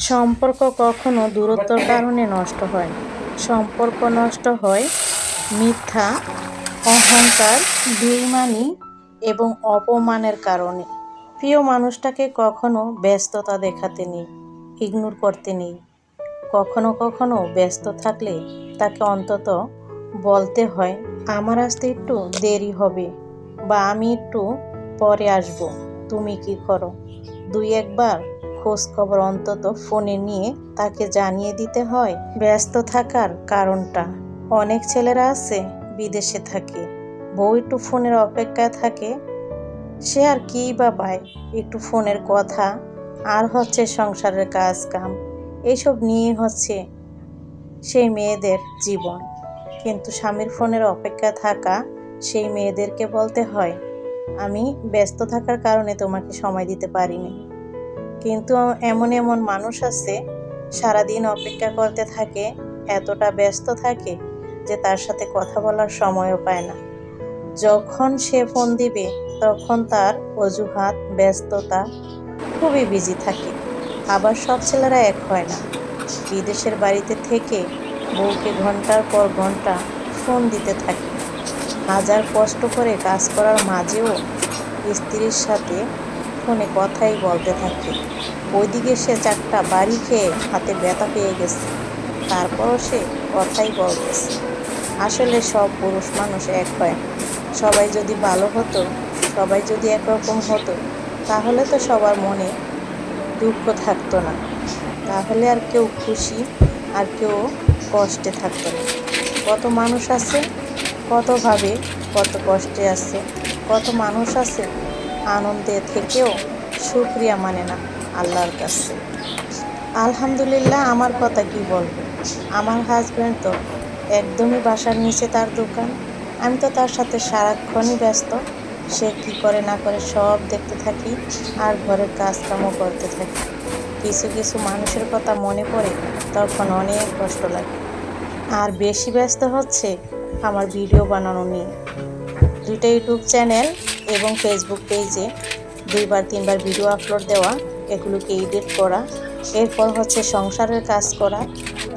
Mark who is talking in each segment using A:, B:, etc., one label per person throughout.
A: সম্পর্ক কখনো দূরত্বের কারণে নষ্ট হয় না। সম্পর্ক নষ্ট হয় মিথ্যা, অহংকার, বেইমানি এবং অপমানের কারণে। প্রিয় মানুষটাকে কখনো ব্যস্ততা দেখাতে নেই, ইগনোর করতে নেই। কখনো কখনো ব্যস্ত থাকলে তাকে অন্তত বলতে হয়, আমার আসতে একটু দেরি হবে বা আমি একটু পরে আসব, তুমি কি করো। দুই একবার খোঁজ খবর অন্তত ফোনে নিয়ে তাকে জানিয়ে দিতে হয় ব্যস্ত থাকার কারণটা। অনেক ছেলেরা আছে বিদেশে থাকে, বউ একটু ফোনের অপেক্ষায় থাকে, সে আর কী বা পায়, একটু ফোনের কথা আর হচ্ছে সংসারের কাজ কাম, এইসব নিয়ে হচ্ছে সেই মেয়েদের জীবন। কিন্তু স্বামীর ফোনের অপেক্ষায় থাকা সেই মেয়েদেরকে বলতে হয়, আমি ব্যস্ত থাকার কারণে তোমাকে সময় দিতে পারিনি। কিন্তু এমন এমন মানুষ আছে সারাদিন অপেক্ষা করতে থাকে, এতটা ব্যস্ত থাকে যে তার সাথে কথা বলার সময়ও পায় না। যখন সে ফোন দিবে তখন তার অজুহাত ব্যস্ততা, খুবই বিজি থাকে। আবার সব ছেলেরা এক হয় না, বিদেশের বাড়িতে থেকে বউকে ঘন্টার পর ঘন্টা ফোন দিতে থাকে। হাজার কষ্ট করে কাজ করার মাঝেও স্ত্রীর সাথে ফোনে কথাই বলতে থাকে। ওইদিকে সে 4টা বাড়ি খেয়ে হাতে ব্যথা পেয়ে গেছে, তারপরও সে কথাই বলতেছে। আসলে সব পুরুষ মানুষ এক হয় না। সবাই যদি ভালো হতো, সবাই যদি একরকম হতো, তাহলে তো সবার মনে দুঃখ থাকতো না, তাহলে আর কেউ খুশি আর কেউ কষ্টে থাকতো না। কত মানুষ আছে কতভাবে কত কষ্টে আছে, কত মানুষ আছে আনন্দে থেকেও শুকরিয়া মানে না আল্লাহর কাছে। আলহামদুলিল্লাহ, আমার কথা কি বলবো, আমার হাজব্যান্ড তো একদমই বাসার নিচে তার দোকান, আমি তো তার সাথে সারাক্ষণই ব্যস্ত। সে কি করে না করে সব দেখতে থাকি আর ঘরের কাজকামও করতে থাকি। কিছু কিছু মানুষের কথা মনে পড়ে তখন অনেক কষ্ট লাগে। আর বেশি ব্যস্ত হচ্ছে আমার ভিডিও বানানো নিয়ে। 2টা ইউটিউব চ্যানেল এবং ফেসবুক পেজে 2বার 3বার ভিডিও আপলোড দেওয়া, এগুলোকে এডিট করা, এরপর হচ্ছে সংসারের কাজ করা,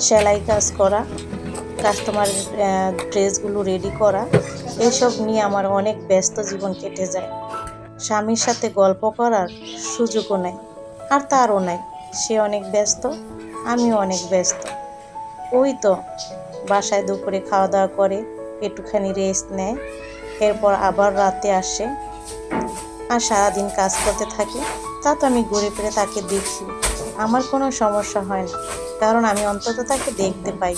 A: সেলাই কাজ করা, কাস্টমারের ড্রেসগুলো রেডি করা, এইসব নিয়ে আমার অনেক ব্যস্ত জীবন কেটে যায়। স্বামীর সাথে গল্প করার সুযোগও নেই, আর তারও নাই। সে অনেক ব্যস্ত, আমিও অনেক ব্যস্ত। ওই তো বাসায় দুপুরে খাওয়া দাওয়া করে একটুখানি রেস্ট নেয়, এরপর আবার রাতে আসে আর সারাদিন কাজ করতে থাকে। তা তো আমি ঘুরে ফিরে তাকে দেখি, আমার কোনো সমস্যা হয় না, কারণ আমি অন্তত তাকে দেখতে পাই।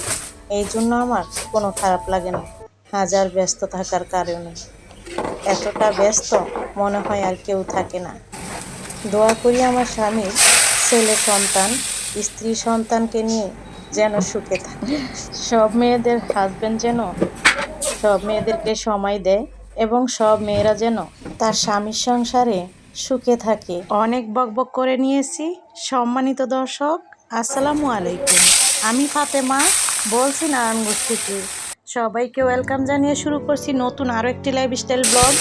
A: এই জন্য আমার কোনো খারাপ লাগে না হাজার ব্যস্ত থাকার কারণে। এতটা ব্যস্ত মনে হয় আর কেউ থাকে না। দোয়া করি আমার স্বামীর ছেলে সন্তান, স্ত্রী সন্তানকে নিয়ে যেন সুখে থাকে। সব মেয়েদের হাজবেন্ড যেন সব মেয়েদেরকে সময় দেয় এবং সব মেয়েরা যেন তার স্বামীর সংসারে সুখে থাকে। অনেক বকবক করে নিয়েছি। সম্মানিত দর্শক, আসসালামু আলাইকুম। আমি ফাতেমা বলছি নারায়ণগঞ্জ থেকে। সবাইকে ওয়েলকাম জানিয়ে শুরু করছি নতুন আরও একটি লাইফস্টাইল ব্লগ।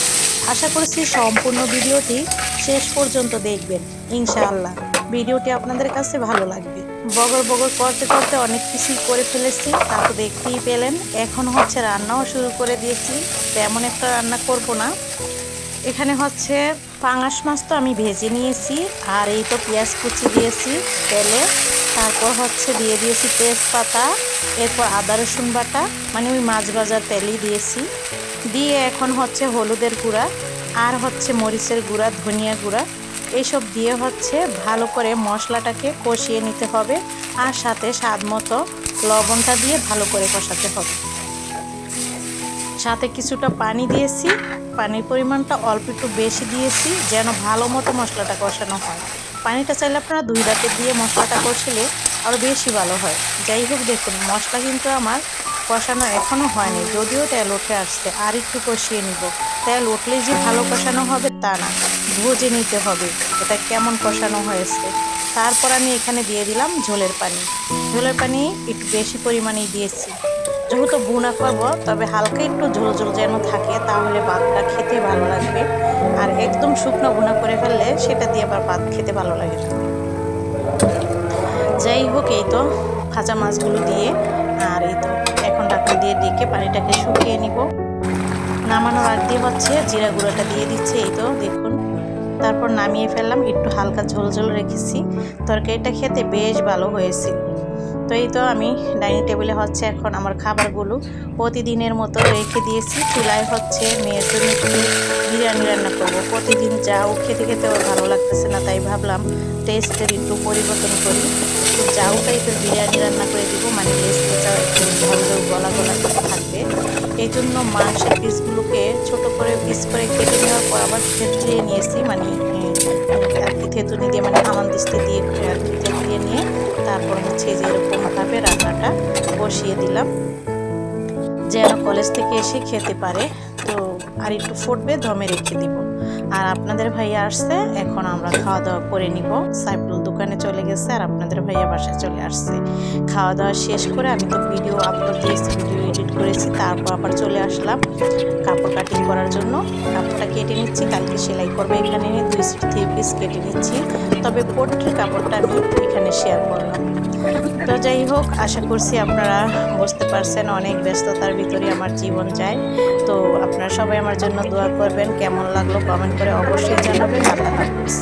A: আশা করছি সম্পূর্ণ ভিডিওটি শেষ পর্যন্ত দেখবেন ইনশাআল্লাহ। ভিডিওটি আপনাদের কাছে ভালো লাগবে। বগর বগর করতে করতে অনেক কিছুই করে ফেলেছি, তা তো দেখতেই পেলেন। এখন হচ্ছে রান্নাও শুরু করে দিয়েছি। তেমন একটা রান্না করব না। এখানে হচ্ছে পাঙাশ মাছ তো আমি ভেজে নিয়েছি, আর এই তো পেঁয়াজ কুচি দিয়েছি তেলে, তারপর হচ্ছে দিয়ে দিয়েছি তেজপাতা, এরপর আদা রসুন বাটা, মানে ওই মাছ ভাজার তেলই দিয়েছি। দিয়ে এখন হচ্ছে হলুদের গুঁড়া আর হচ্ছে মরিচের গুঁড়া, ধনিয়া গুঁড়া, এইসব দিয়ে হচ্ছে ভালো করে মশলাটাকে কষিয়ে নিতে হবে, আর সাথে স্বাদ মতো লবণটা দিয়ে ভালো করে কষাতে হবে। সাথে কিছুটা পানি দিয়েছি, পানির পরিমাণটা অল্প একটু বেশি দিয়েছি যেন ভালো মতো মশলাটা কষানো হয়। পানিটা চাইলে আপনারা 2 রাতে দিয়ে মশলাটা কষলে আরও বেশি ভালো হয়। যাই হোক, দেখুন মশলা কিন্তু আমার কষানো এখনও হয়নি, যদিও তেল উঠে আসছে। আর একটু কষিয়ে নিব। তেল উঠলেই যে ভালো কষানো হবে তা না, ভুজে নিতে হবে এটা কেমন কষানো হয়েছে। তারপর আমি এখানে দিয়ে দিলাম ঝোলের পানি। ঝোলের পানি একটু বেশি পরিমাণেই দিয়েছি, যেহেতু ভুনা করব, তবে হালকা একটু ঝোল ঝোল যেন থাকে, তাহলে ভাতটা খেতে ভালো লাগবে। আর একদম শুকনো ভুনা করে ফেললে সেটা দিয়ে আবার ভাত খেতে ভালো লাগে না। যাই হোক, এই তো ভাজা মাছগুলো দিয়ে, আর এই তো এখন ঢাকনা দিয়ে ডেকে পানিটাকে শুকিয়ে নিব। নামানোর আগ দিয়ে হচ্ছে জিরা গুঁড়োটা দিয়ে দিচ্ছে, এই তো দেখুন। তারপর নামিয়ে ফেললাম, একটু হালকা ঝোল ঝোল রেখেছি। তরকারিটা খেতে বেশ ভালো হয়েছিল। তো এই তো আমি ডাইনিং টেবিলে হচ্ছে এখন আমার খাবারগুলো প্রতিদিনের মতো রেখে দিয়েছি। চুলায় হচ্ছে মেয়ের জন্য একটু বিরিয়ানি রান্না করবো। প্রতিদিন যাও খেতে খেতে ওর ভালো লাগতেছে না, তাই ভাবলাম টেস্টের একটু পরিবর্তন করি, একটু যাও টাইপের বিরিয়ানি রান্না করে দিব, মানে টেস্টটা একটু ঝাল ঝাল গলা গলা থাকবে। এই জন্য মাংসের পিসগুলোকে ছোট করে পিস করে কেটে নেওয়ার পর আবার থেতলিয়ে নিয়েছি, মানে আর কি থেতুনি দিয়ে, মানে হামানদিস্তা দিয়ে আর কি থেতলিয়ে নিয়ে তারপর হচ্ছে যে এরকমভাবে রান্নাটা বসিয়ে দিলাম, যেন কলেজ থেকে এসে খেতে পারে। তো আর একটু ফুটবে, দমে রেখে দিব। আর আপনাদের ভাইয়া আসছে, এখন আমরা খাওয়া দাওয়া করে নিব। সাইফুল দোকানে চলে গেছে আর আপনাদের ভাইয়া বাসায় চলে আসছে। খাওয়া দাওয়া শেষ করে আমি তো ভিডিও আপলোড দিয়েছি, ভিডিও এডিট করেছি, তারপর আবার চলে আসলাম কাপড় কাটিং করার জন্য। কাপড়টা কেটে নিচ্ছি, কালকে সেলাই করবে। এখানে 2 পিস কেটে নিচ্ছি, তবে পোট্রির কাপড়টা আমি এখানে শেয়ার করলাম। তো যাই হোক, আশা করছি আপনারা বুঝতে পারছেন অনেক ব্যস্ততার ভিতরে আমার জীবন যায়। তো আপনারা সবাই আমার জন্য দোয়া করবেন। কেমন লাগলো কমেন্ট করে অবশ্যই জানাবেন। আল্লাহ হাফেজ।